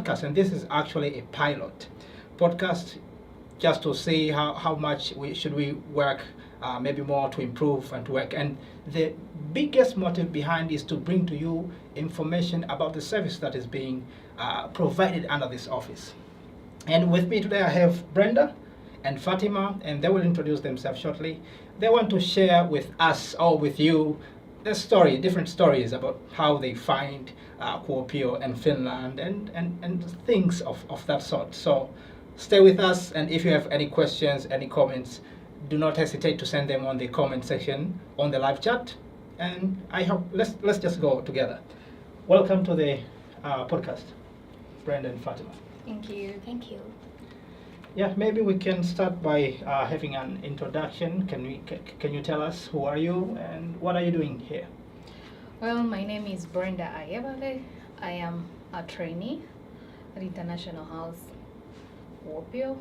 podcast, and this is actually a pilot podcast just to see how much should we work, maybe more to improve and to work. And the biggest motive behind is to bring to you information about the service that is being provided under this office. And with me today I have Brenda and Fatima, and they will introduce themselves shortly. They want to share with us or with you different stories about how they find Kuopio and Finland and things of that sort. So stay with us, and if you have any questions, any comments, do not hesitate to send them on the comment section on the live chat. And I hope let's just go together. Welcome to the podcast, Brenda and Fatima. Thank you. Thank you. Yeah, maybe we can start by having an introduction. Can you tell us who are you and what are you doing here? Well, my name is Brenda Ayebale. I am a trainee at International House Kuopio.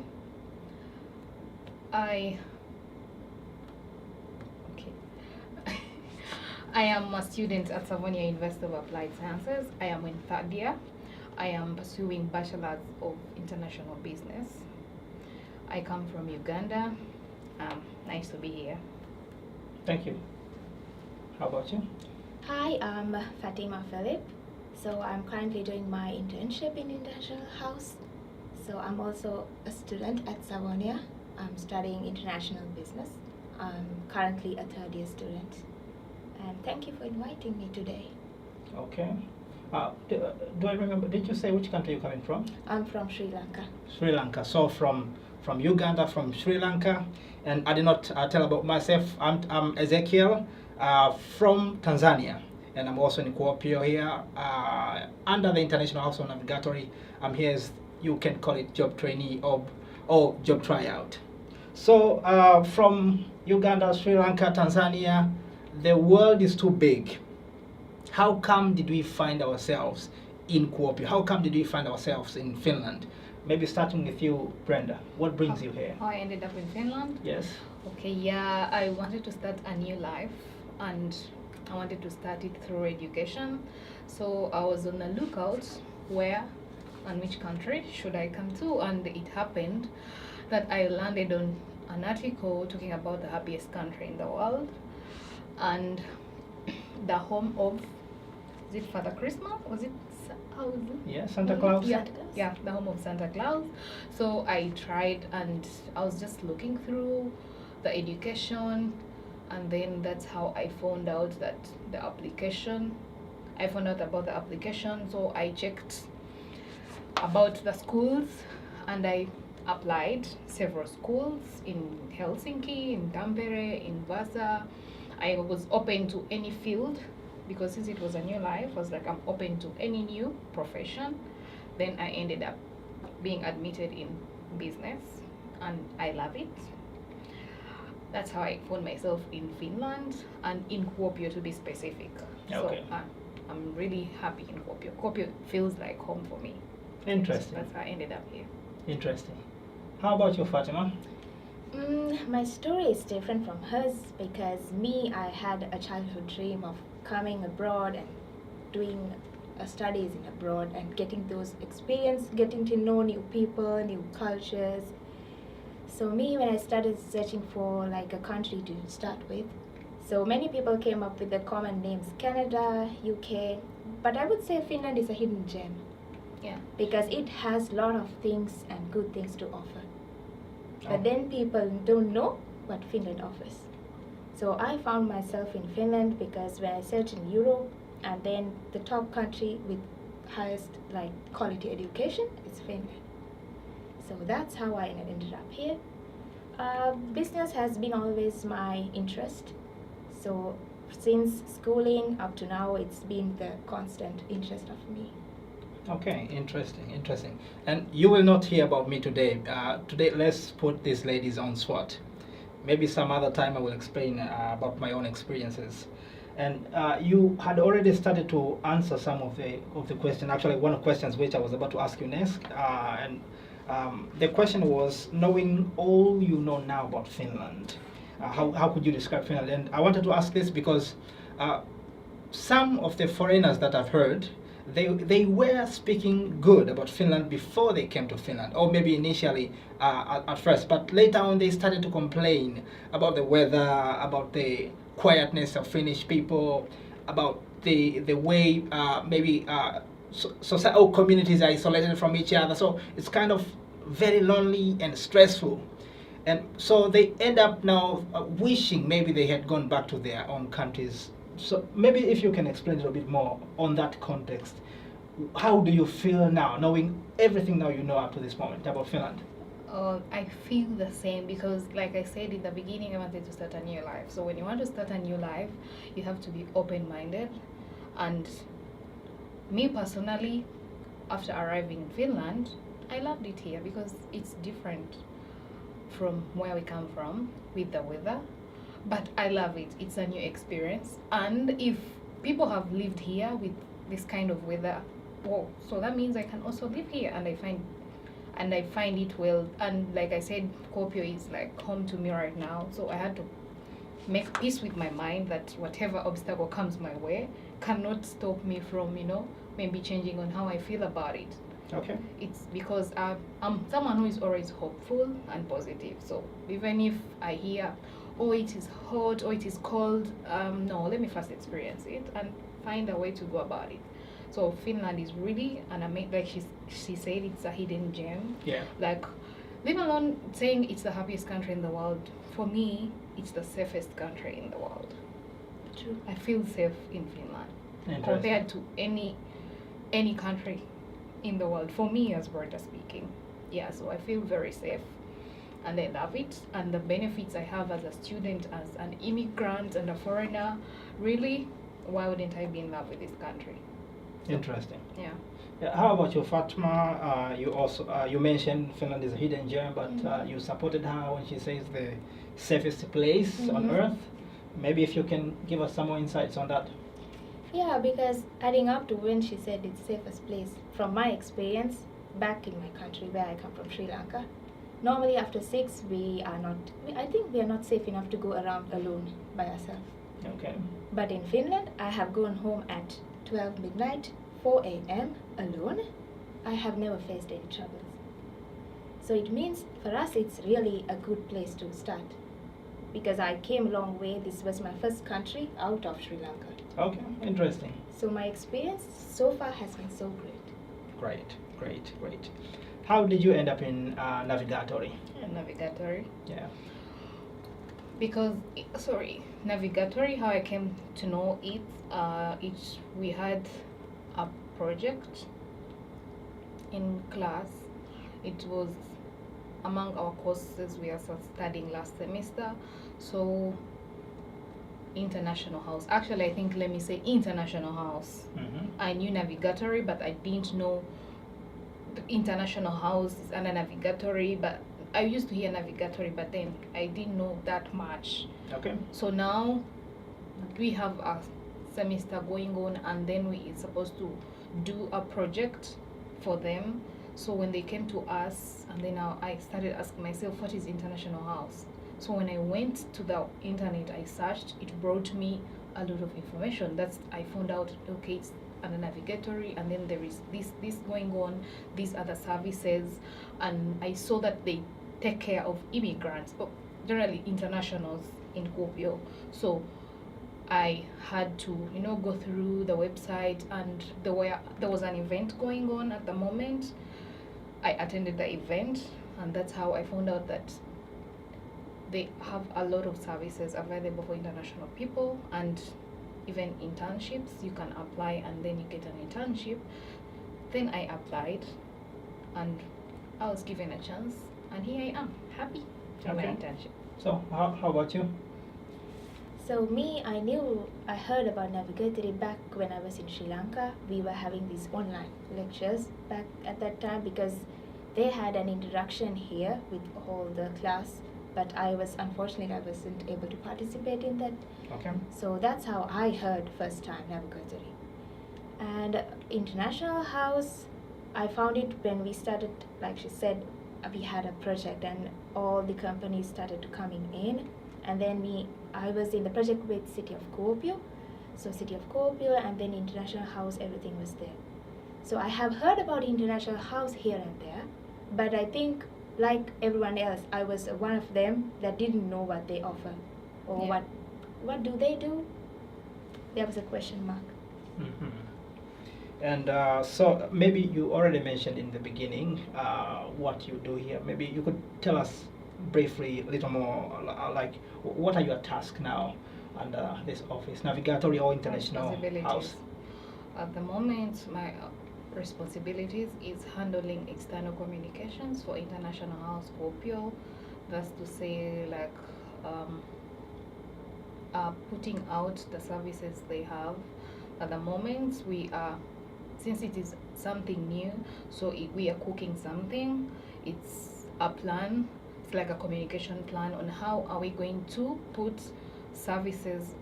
I am a student at Savonia University of Applied Sciences. I am in third year. I am pursuing Bachelor's of International Business. I come from Uganda. Nice to be here. Thank you. How about you? Hi, I'm Fatima Philip. So I'm currently doing my internship in International House. So I'm also a student at Savonia. I'm studying international business. I'm currently a third year student. And thank you for inviting me today. Okay. Do I remember, did you say which country you're coming from? I'm from Sri Lanka. Sri Lanka. So from Uganda, from Sri Lanka. And I did not tell about myself. I'm Ezekiel from Tanzania. And I'm also in Kuopio here under the International House Navigatory. I'm here as, you can call it, job trainee or job tryout. So from Uganda, Sri Lanka, Tanzania, the world is too big. How come did we find ourselves in Kuopio? How come did we find ourselves in Finland? Maybe starting with you, Brenda. What brings you here? How I ended up in Finland? Yes. Okay, yeah, I wanted to start a new life and I wanted to start it through education. So I was on the lookout where and which country should I come to, and it happened that I landed on an article talking about the happiest country in the world and the home of, is it Father Christmas? Was it, how is it? Yeah, Santa Claus. Yeah, yeah, the home of Santa Claus. So I tried and I was just looking through the education, and then that's how I found out that I found out about the application. So I checked about the schools and I applied several schools in Helsinki, in Tampere, in Vasa. I was open to any field because since it was a new life, I was like, I'm open to any new profession. Then I ended up being admitted in business and I love it. That's how I found myself in Finland and in Kuopio, to be specific. Okay. So I'm really happy in Kuopio. Kuopio feels like home for me. Interesting. That's how I ended up here. Interesting. How about you, Fatima? My story is different from hers because I had a childhood dream of coming abroad and doing studies in abroad and getting those experience, getting to know new people, new cultures. So when I started searching for like a country to start with, so many people came up with the common names Canada, UK, but I would say Finland is a hidden gem. Yeah. Because it has a lot of things and good things to offer. But Oh. then people don't know what Finland offers. So I found myself in Finland because when I searched in Europe, and then the top country with highest like quality education is Finland. So that's how I ended up here. Business has been always my interest. So since schooling up to now, it's been the constant interest of me. Okay, interesting. And you will not hear about me today. Today, let's put these ladies on spot. Maybe some other time I will explain about my own experiences. And you had already started to answer some of the question. Actually, one of the questions which I was about to ask you next. The question was, knowing all you know now about Finland, how could you describe Finland? And I wanted to ask this because some of the foreigners that I've heard, they were speaking good about Finland before they came to Finland, or maybe initially at first, but later on they started to complain about the weather, about the quietness of Finnish people, about the way maybe society or communities are isolated from each other. So it's kind of very lonely and stressful. And so they end up now wishing maybe they had gone back to their own countries. So maybe if you can explain a little bit more on that context, how do you feel now, knowing everything now you know up to this moment about Finland? I feel the same because, like I said in the beginning, I wanted to start a new life. So when you want to start a new life, you have to be open-minded. And me personally, after arriving in Finland, I loved it here because it's different from where we come from with the weather. But I love it. It's a new experience. And if people have lived here with this kind of weather, oh, so that means I can also live here, and I find it well. And like I said, Kuopio is like home to me right now. So I had to make peace with my mind that whatever obstacle comes my way cannot stop me from, maybe changing on how I feel about it. Okay. It's because I'm someone who is always hopeful and positive. So even if I hear, oh, it is hot or it is cold, no, let me first experience it and find a way to go about it. So Finland is really like she said, it's a hidden gem. Yeah. Like, leave alone saying it's the happiest country in the world. For me, it's the safest country in the world. True. I feel safe in Finland compared to any country in the world. For me, as Berta speaking, yeah. So I feel very safe, and I love it. And the benefits I have as a student, as an immigrant, and a foreigner, really, why wouldn't I be in love with this country? Interesting. Yeah. Yeah, how about you, Fatma? You also you mentioned Finland is a hidden gem, but you supported her when she says the safest place on earth. Maybe if you can give us some more insights on that. Yeah, because adding up to when she said it's safest place, from my experience back in my country where I come from, Sri Lanka, normally after 6 I think we are not safe enough to go around alone by ourselves. Okay. But in Finland, I have gone home at 12 midnight, 4 a.m. alone. I have never faced any troubles. So it means for us it's really a good place to start. Because I came a long way. This was my first country out of Sri Lanka. Okay, interesting. So my experience so far has been so great. Great. How did you end up in Navigatory? Navigatory. Yeah. Because Navigatory, how I came to know it, we had a project in class. It was among our courses we are studying last semester. So International House. Actually, I think let me say International House. I knew Navigatory, but I didn't know the International House is under Navigatory. But I used to hear Navigatory, but then I didn't know that much. Okay. So now we have a semester going on, and then we are supposed to do a project for them. So when they came to us, and then I started asking myself, what is International House? So when I went to the internet, I searched, it brought me a lot of information. I found out, okay, it's under Navigatory, and then there is this going on, these other services, and I saw that they take care of immigrants, generally internationals in Kuopio. So I had to, go through the website, and there was an event going on at the moment. I attended the event, and that's how I found out that they have a lot of services available for international people, and even internships. You can apply and then you get an internship. Then I applied, and I was given a chance, and here I am, happy with my internship. So how about you? So I heard about Navigatory back when I was in Sri Lanka. We were having these online lectures back at that time because they had an introduction here with all the class, but unfortunately I wasn't able to participate in that. Okay. So that's how I heard first time Navigatory. And International House, I found it when we started, like she said, we had a project and all the companies started coming in, and then I was in the project with City of Kuopio. So City of Kuopio and then International House, everything was there. So I have heard about International House here and there, but I think like everyone else, I was one of them that didn't know what they offer or Yeah. what do they do. There was a question mark. Mhm. And so maybe you already mentioned in the beginning what you do here. Maybe you could tell us briefly a little more, like what are your tasks now under this office, navigatory or international Responsibilities. house? At the moment, my responsibilities is handling external communications for International House Kuopio. That's to say, like, putting out the services they have. At the moment, we are, since it is something new, so we are cooking something. It's a plan. It's like a communication plan on how are we going to put services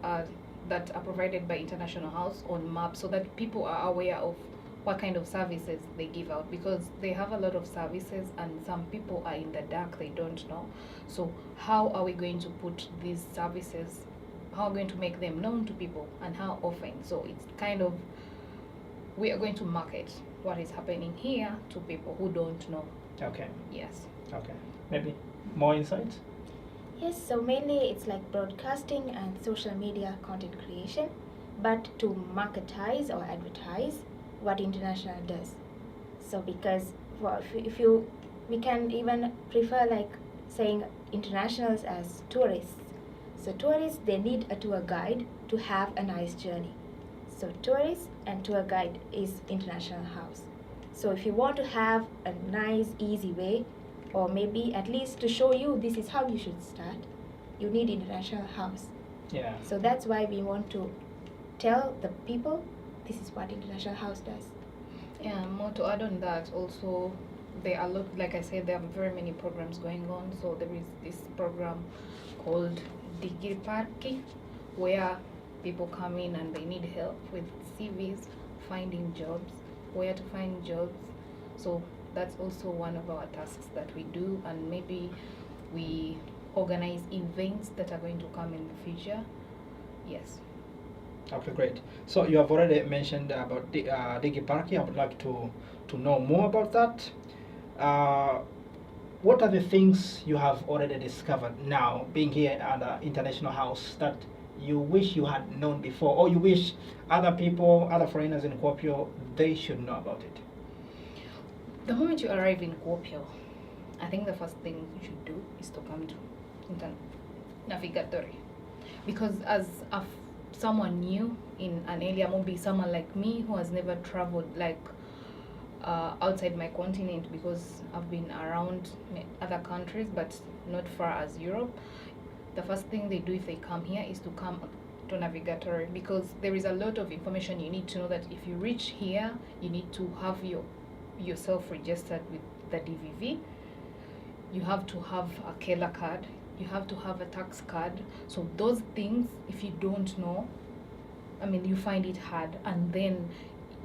that are provided by International House on map, so that people are aware of what kind of services they give out, because they have a lot of services and some people are in the dark, they don't know. So how are we going to put these services, how are we going to make them known to people, and how often? So it's kind of, we are going to market what is happening here to people who don't know. Okay. Yes. Okay. Maybe more insights? Yes, so mainly it's like broadcasting and social media content creation, but to marketize or advertise what International does. So because if you, we can even prefer like saying internationals as tourists. So tourists, they need a tour guide to have a nice journey. So tourist and tour guide is International House. So if you want to have a nice, easy way, or maybe at least to show you this is how you should start, you need International House. Yeah. So that's why we want to tell the people this is what International House does. Yeah, more to add on that, also there are like I said, there are very many programs going on. So there is this program called Digiparki, where people come in and they need help with CVs, finding jobs, where to find jobs. So that's also one of our tasks that we do, and maybe we organize events that are going to come in the future. Yes. Okay, great. So you have already mentioned about Digiparki. I would like to know more about that. What are the things you have already discovered now, being here at the International House, that you wish you had known before, or you wish other people, other foreigners in Kuopio, they should know about it? The moment you arrive in Kuopio, I think the first thing you should do is to come to Navigatory, because as someone new in an area, maybe someone like me who has never traveled like outside my continent, because I've been around other countries but not far as Europe, the first thing they do if they come here is to come to Navigatory, because there is a lot of information you need to know. That if you reach here, you need to have yourself registered with the DVV. You have to have a Kela card. You have to have a tax card. So those things, if you don't know, I mean, you find it hard. And then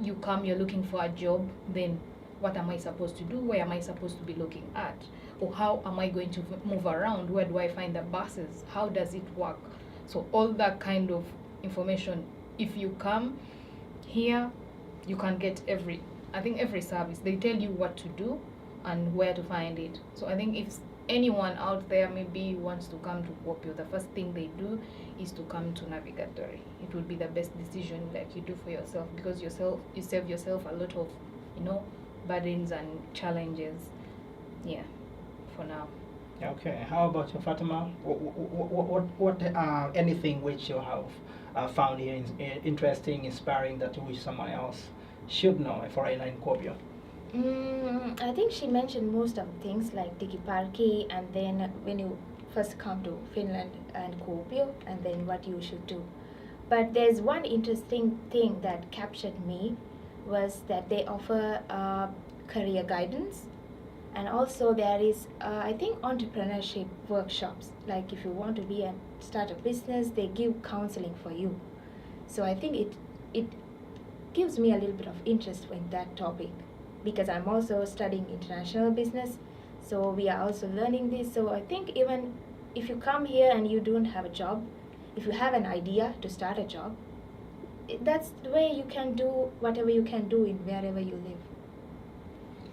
you come, you're looking for a job, then what am I supposed to do? Where am I supposed to be looking at? Or how am I going to move around? Where do I find the buses? How does it work? So all that kind of information, if you come here, you can get every service. They tell you what to do and where to find it. So I think if anyone out there maybe wants to come to Kuopio, the first thing they do is to come to Navigatory. It would be the best decision that you do for yourself, because you save yourself a lot of, burdens and challenges. Yeah, for now. Okay. How about you, Fatima? What anything which you have found here interesting, inspiring, that you wish someone else should know, a foreigner in Kuopio? I think she mentioned most of the things like Digiparki, and then when you first come to Finland and Kuopio, and then what you should do. But there's one interesting thing that captured me, was that they offer career guidance, and also there is I think entrepreneurship workshops. Like if you want to start a business, they give counseling for you. So I think it gives me a little bit of interest in that topic, because I'm also studying international business, so we are also learning this. So I think even if you come here and you don't have a job, if you have an idea to start a job, that's the way you can do whatever you can do in wherever you live.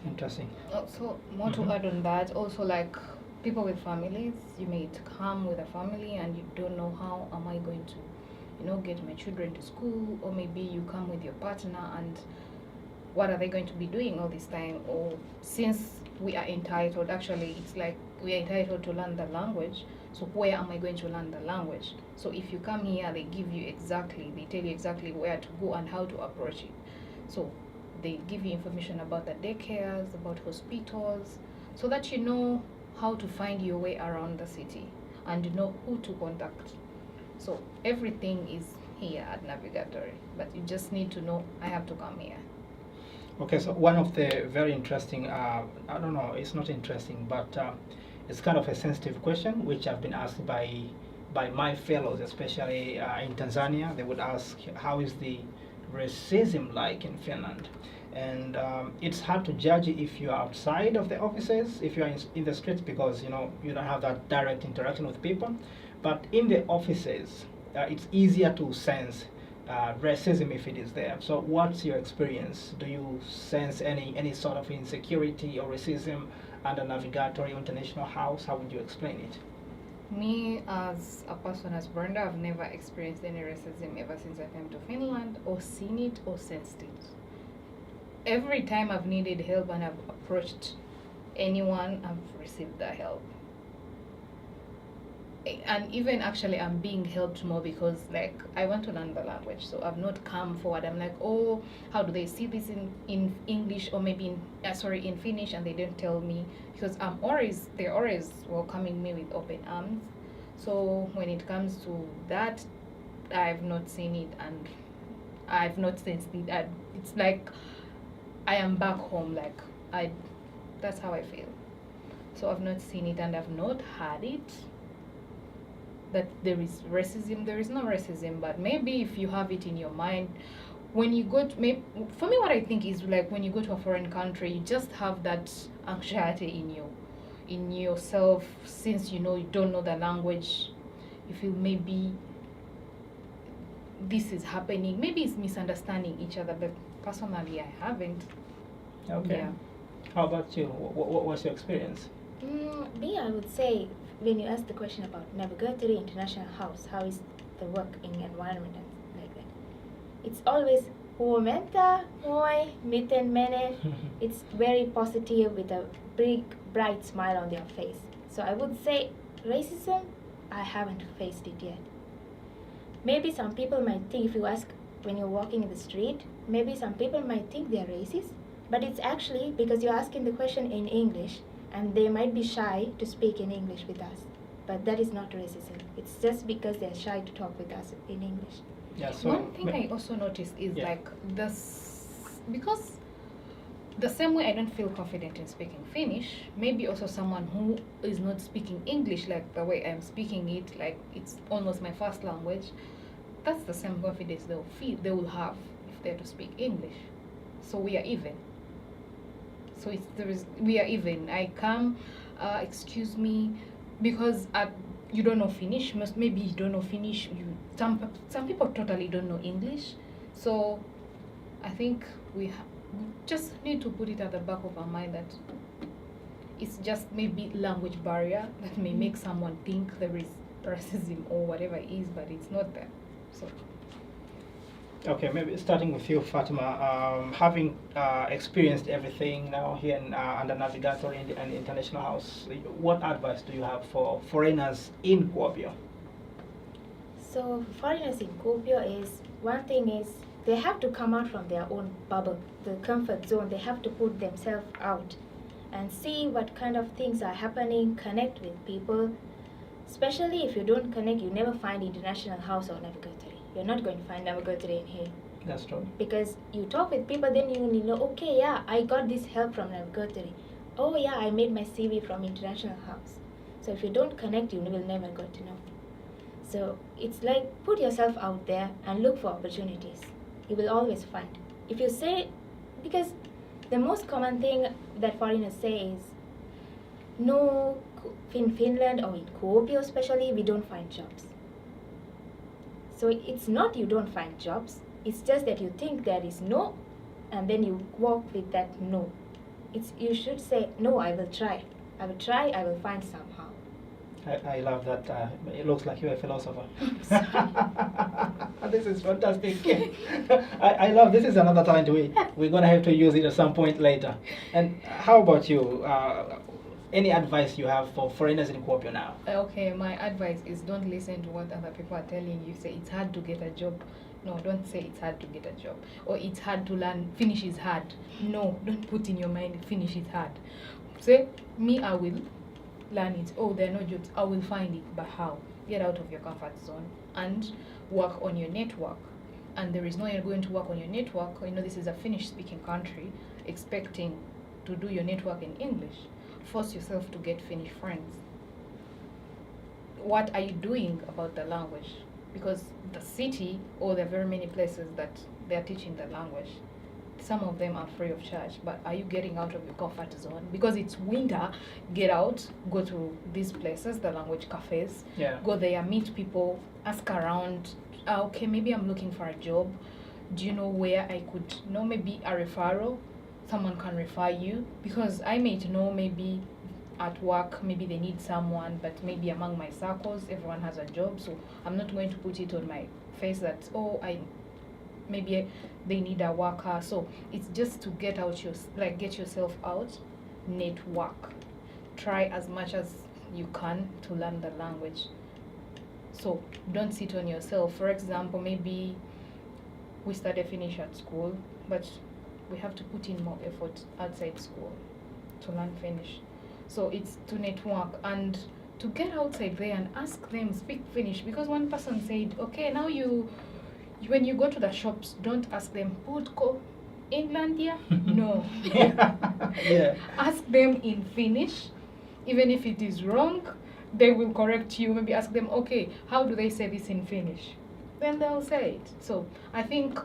Interesting. Also, more Mhm. to add on that, also like people with families, you may come with a family and you don't know how am I going to, get my children to school, or maybe you come with your partner and what are they going to be doing all this time? Or since we are entitled, actually, it's like we are entitled to learn the language. So where am I going to learn the language? So if you come here, they tell you exactly where to go and how to approach it. So they give you information about the daycares, about hospitals, so that you know how to find your way around the city and you know who to contact. So everything is here at Navigatory, but you just need to know I have to come here. Okay, so one of the very interesting, I don't know, it's not interesting, but it's kind of a sensitive question which I've been asked by my fellows, especially in Tanzania. They would ask, how is the racism like in Finland? And it's hard to judge if you are outside of the offices, if you are in the streets, because you don't have that direct interaction with people. But in the offices, it's easier to sense racism if it is there. So what's your experience? Do you sense any sort of insecurity or racism under Navigatory or International House? How would you explain it? Me, as a person, as Brenda, I've never experienced any racism ever since I came to Finland, or seen it or sensed it. Every time I've needed help and I've approached anyone, I've received the help. And even actually I'm being helped more because like I want to learn the language, so I've not come forward. I'm like, oh, how do they see this in English, or maybe in Finnish, and they don't tell me, because they're always welcoming me with open arms. So when it comes to that, I've not seen it and I've not sensed it. It's like I am back home, like that's how I feel. So I've not seen it and I've not had it. That there is racism. There is no racism, but maybe if you have it in your mind, when you go to, for me, what I think is like when you go to a foreign country, you just have that anxiety in yourself, since you don't know the language. You feel maybe this is happening. Maybe it's misunderstanding each other, but personally, I haven't. Okay. Yeah. How about you? What was your experience? Me, I would say, when you ask the question about Navigatory International House, how is the working environment and like that, it's always huomenta, moi, miten mene. It's very positive with a big, bright smile on their face. So I would say racism, I haven't faced it yet. Maybe some people might think, if you ask when you're walking in the street, maybe some people might think they're racist, but it's actually because you're asking the question in English and they might be shy to speak in English with us. But that is not racism. It's just because they're shy to talk with us in English. Yeah, so One thing I also noticed is Yeah. like this, because the same way I don't feel confident in speaking Finnish, maybe also someone who is not speaking English like the way I'm speaking it, like it's almost my first language, that's the same confidence they will have if they're to speak English. So we are even. So we are even. I come, excuse me, because you don't know Finnish. Maybe you don't know Finnish. Some people totally don't know English. So I think we just need to put it at the back of our mind that it's just maybe language barrier that may make someone think there is racism or whatever it is, but it's not there. So. Okay, maybe starting with you, Fatima. Having experienced everything now here under Navigatory and International House, what advice do you have for foreigners in Kuopio? So foreigners in Kuopio is, one thing is, they have to come out from their own bubble, the comfort zone. They have to put themselves out and see what kind of things are happening, connect with people. Especially if you don't connect, you never find International House or Navigatory. You're not going to find Navigatory in here. That's true. Because you talk with people, then you know, okay, yeah, I got this help from Navigatory. Oh yeah, I made my CV from International House. So if you don't connect, you will never get to know. So it's like, put yourself out there and look for opportunities. You will always find. If you say, because the most common thing that foreigners say is, no, in Finland or in Kuopio especially, we don't find jobs. So it's not you don't find jobs, It's just that you think there is no, and then you walk with that no. You should say, no, I will try. I will try, I will find somehow. I love that. It looks like you're a philosopher. This is fantastic. I love this. Is another talent we're going to have to use it at some point later. And how about you? Any advice you have for foreigners in Kuopio now? Okay, my advice is don't listen to what other people are telling you. Say it's hard to get a job. No, don't say it's hard to get a job. Or it's hard to learn. Finish is hard. No, don't put in your mind finish is hard. Say, me, I will learn it. Oh, there are no jobs. I will find it. But how? Get out of your comfort zone and work on your network. And there is no you're going to work on your network. You know, this is a Finnish-speaking country. Expecting to do your network in English. Force yourself to get Finnish friends. What are you doing about the language? Because the city, or there are very many places that they are teaching the language. Some of them are free of charge, but are you getting out of your comfort zone? Because it's winter, get out, go to these places, the language cafes, go there, meet people, ask around, okay, maybe I'm looking for a job. Do you know where I could know maybe a referral? Someone can refer you, because I may know maybe at work, maybe they need someone, but maybe among my circles, everyone has a job, so I'm not going to put it on my face that, maybe they need a worker. So it's just to get yourself out, network, try as much as you can to learn the language. So don't sit on yourself. For example, maybe we study Finnish at school, but we have to put in more effort outside school to learn Finnish. So it's to network and to get outside there and ask them, speak Finnish. Because one person said, okay, now when you go to the shops, don't ask them, Putko Englandia? No. Yeah. Ask them in Finnish. Even if it is wrong, they will correct you. Maybe ask them, okay, how do they say this in Finnish? Then they'll say it. So I think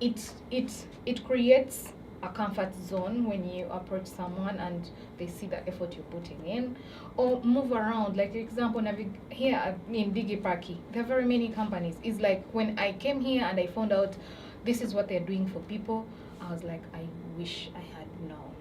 it creates a comfort zone when you approach someone and they see the effort you're putting in, or move around. Like example, here in Digipaki, there are very many companies. It's like when I came here and I found out this is what they're doing for people, I was like, I wish I had known.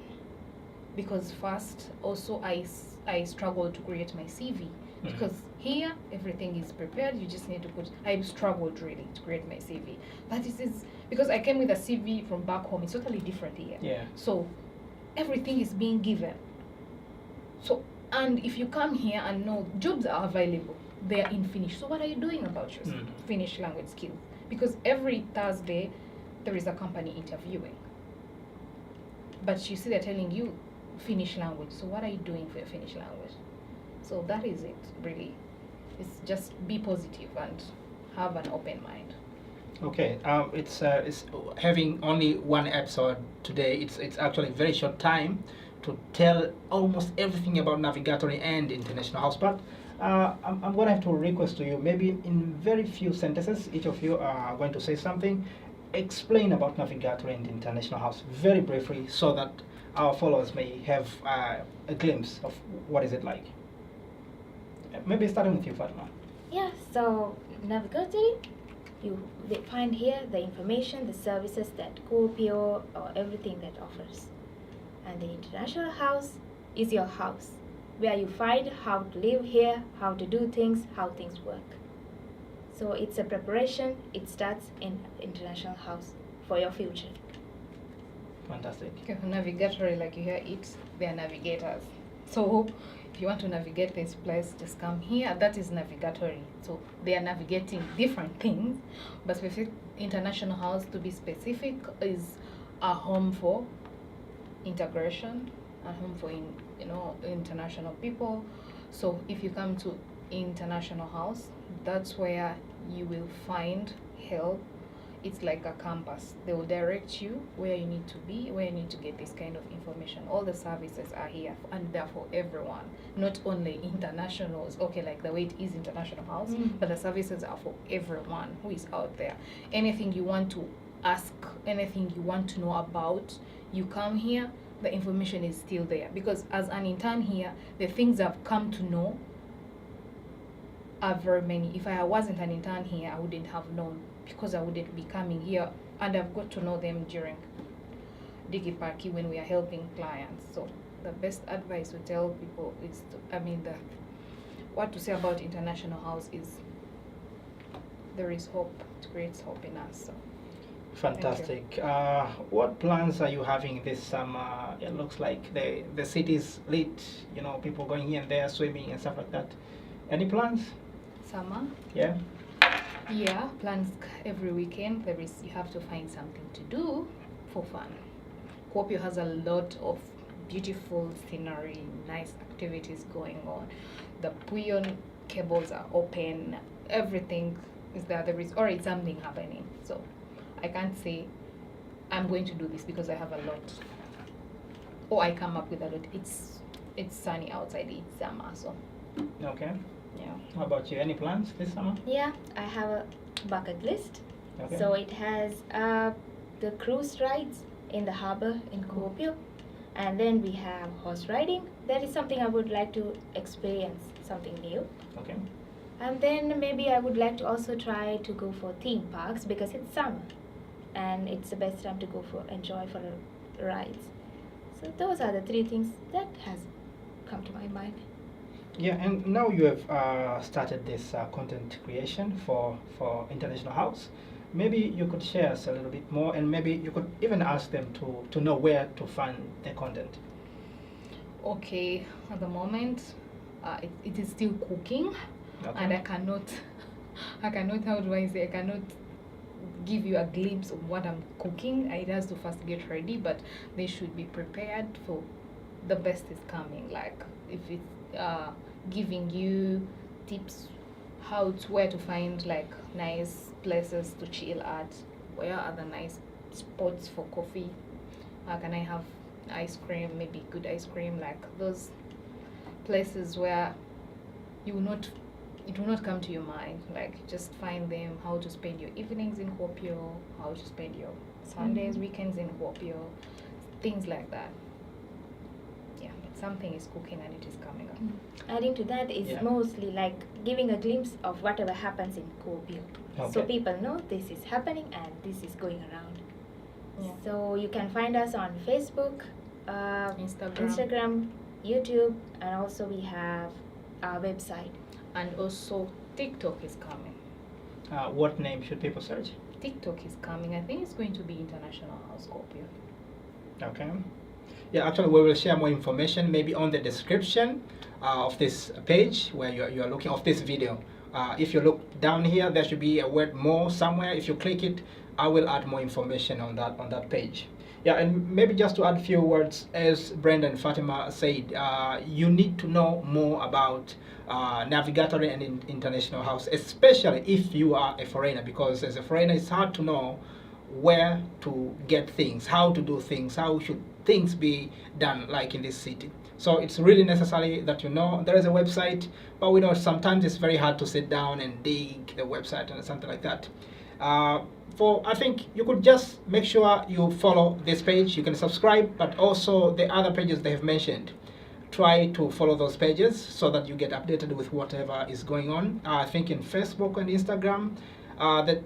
Because first, also I struggled to create my CV. Because here everything is prepared, you just need to I struggled really to create my CV. But this is because I came with a CV from back home, it's totally different here. Yeah. So everything is being given. So, and if you come here and know jobs are available, they are in Finnish. So what are you doing about your Finnish language skills? Because every Thursday there is a company interviewing. But you see they're telling you Finnish language. So what are you doing for your Finnish language? So that is it, really. It's just be positive and have an open mind. Okay, it's having only one episode today. It's actually a very short time to tell almost everything about Navigatory and International House. But I'm going to have to request to you, maybe in very few sentences, each of you are going to say something. Explain about Navigatory and International House very briefly, so that our followers may have a glimpse of what is it like. Maybe starting with you, Fatma. Yeah, so Navigatory, they find here the information, the services that Kuopio or everything that offers. And the International House is your house, where you find how to live here, how to do things, how things work. So it's a preparation, it starts in International House for your future. Fantastic. Okay, Navigatory, like you hear it, they are navigators. So if you want to navigate this place, just come here. That is Navigatory. So they are navigating different things, but specific International House, to be specific, is a home for integration, a home for international people. So if you come to International House, that's where you will find help. It's like a campus. They will direct you where you need to be, where you need to get this kind of information. All the services are here, and they're for everyone, not only internationals. Okay, like the way it is International House, but the services are for everyone who is out there. Anything you want to ask, anything you want to know about, you come here, the information is still there. Because as an intern here, the things I've come to know are very many. If I wasn't an intern here, I wouldn't have known because I wouldn't be coming here, and I've got to know them during DigiParky when we are helping clients. So the best advice to tell people is, what to say about International House is there is hope. It creates hope in us. So. Fantastic. What plans are you having this summer? It looks like the city's lit, people going here and there, swimming and stuff like that. Any plans? Summer? Yeah. Yeah, plans every weekend. You have to find something to do for fun. Kuopio has a lot of beautiful scenery, nice activities going on. The Puyon cables are open. Everything is there. There is already something happening. So I can't say I'm going to do this because I have a lot. Or I come up with a lot. It's sunny outside. It's summer, so Okay. yeah. How about you? Any plans this summer? Yeah, I have a bucket list. Okay. So it has the cruise rides in the harbor in Kuopio, and then we have horse riding. That is something I would like to experience, something new. Okay. And then maybe I would like to also try to go for theme parks because it's summer, and it's the best time to go for rides. So those are the three things that has come to my mind. Yeah, and now you have started this content creation for International House. Maybe you could share us a little bit more, and maybe you could even ask them to know where to find the content. Okay, at the moment, it is still cooking, Okay. and I cannot, how do I say, I cannot give you a glimpse of what I'm cooking. It has to first get ready, but they should be prepared for the best is coming. Like if it's giving you tips where to find like nice places to chill at, where are the nice spots for coffee, can I have ice cream, maybe good ice cream, like those places where it will not come to your mind. Like just find them, how to spend your evenings in Kuopio, how to spend your Sundays, weekends in Kuopio, things like that. Yeah, but something is cooking and it is coming up. Adding to that is Yeah. mostly like giving a glimpse of whatever happens in Kuopio. So Okay. people know this is happening and this is going around. Yeah. So you can find us on Facebook, Instagram, YouTube, and also we have our website. And also TikTok is coming. What name should people search? TikTok is coming. I think it's going to be International House Kuopio. Okay. Yeah, actually, we will share more information maybe on the description of this page where you are looking of this video. If you look down here, there should be a word "more" somewhere. If you click it, I will add more information on that page. Yeah, and maybe just to add a few words, as Brenda and Fatima said, you need to know more about navigatory and International House, especially if you are a foreigner, because as a foreigner, it's hard to know where to get things, how to do things, how should things be done like in this city. So it's really necessary that you know there is a website, but we know sometimes it's very hard to sit down and dig the website and something like that. I think you could just make sure you follow this page. You can subscribe, but also the other pages they have mentioned. Try to follow those pages so that you get updated with whatever is going on. I think in Facebook and Instagram,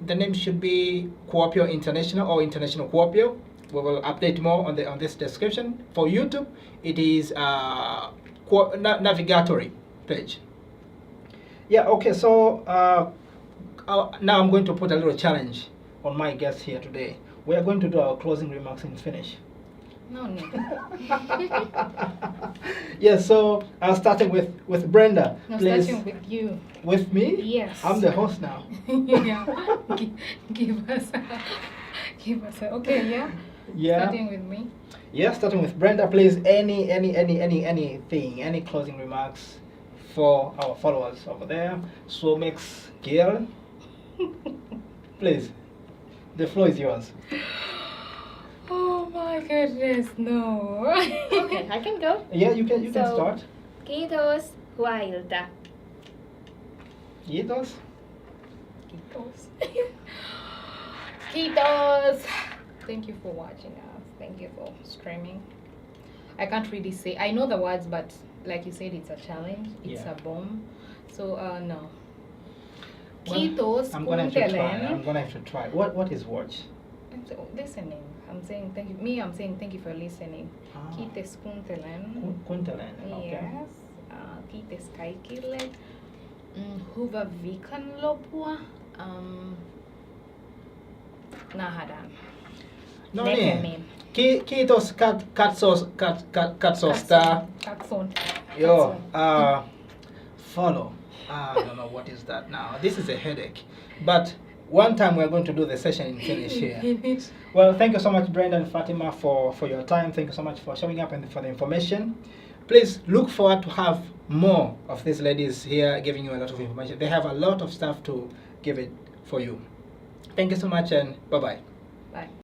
the name should be Kuopio International or International Kuopio. We will update more on this description. For YouTube, it is navigatory page. Yeah. Okay. So now I'm going to put a little challenge on my guests here today. We are going to do our closing remarks in Finnish. No. Yeah, so starting with Brenda. No, please. starting with you. With me? Yes. I'm the host now. Yeah. Give us okay, yeah. Yeah. Starting with me. Yeah, starting with Brenda, please. Anything, any closing remarks for our followers over there. Suomex girl. Please. The floor is yours. Oh my goodness, no. Okay, I can go. Yeah, you can start. Kiitos, hyvää iltaa. Kiitos. Kiitos. Kiitos. Thank you for watching us. Thank you for streaming. I can't really say. I know the words, but like you said, it's a challenge. It's Yeah. a bomb. So no. Kiitos I'm gonna have to try. kuuntelen. I'm gonna have to try. What is watch? Listening. I'm saying thank you. I'm saying thank you for listening. Kiitos kuuntelen. Kuuntelen. Okay. Yes. Kiitos kaikille. Hyvää viikonloppua. Nähdään. No Näkemiin. niin. Kiitos katsosta. Katson. Yo, follow. I don't know what is that now. This is a headache. But one time we're going to do the session in Finnish here. Well, thank you so much, Brenda and Fatima, for your time. Thank you so much for showing up and for the information. Please look forward to have more of these ladies here giving you a lot of information. They have a lot of stuff to give it for you. Thank you so much and bye-bye. Bye.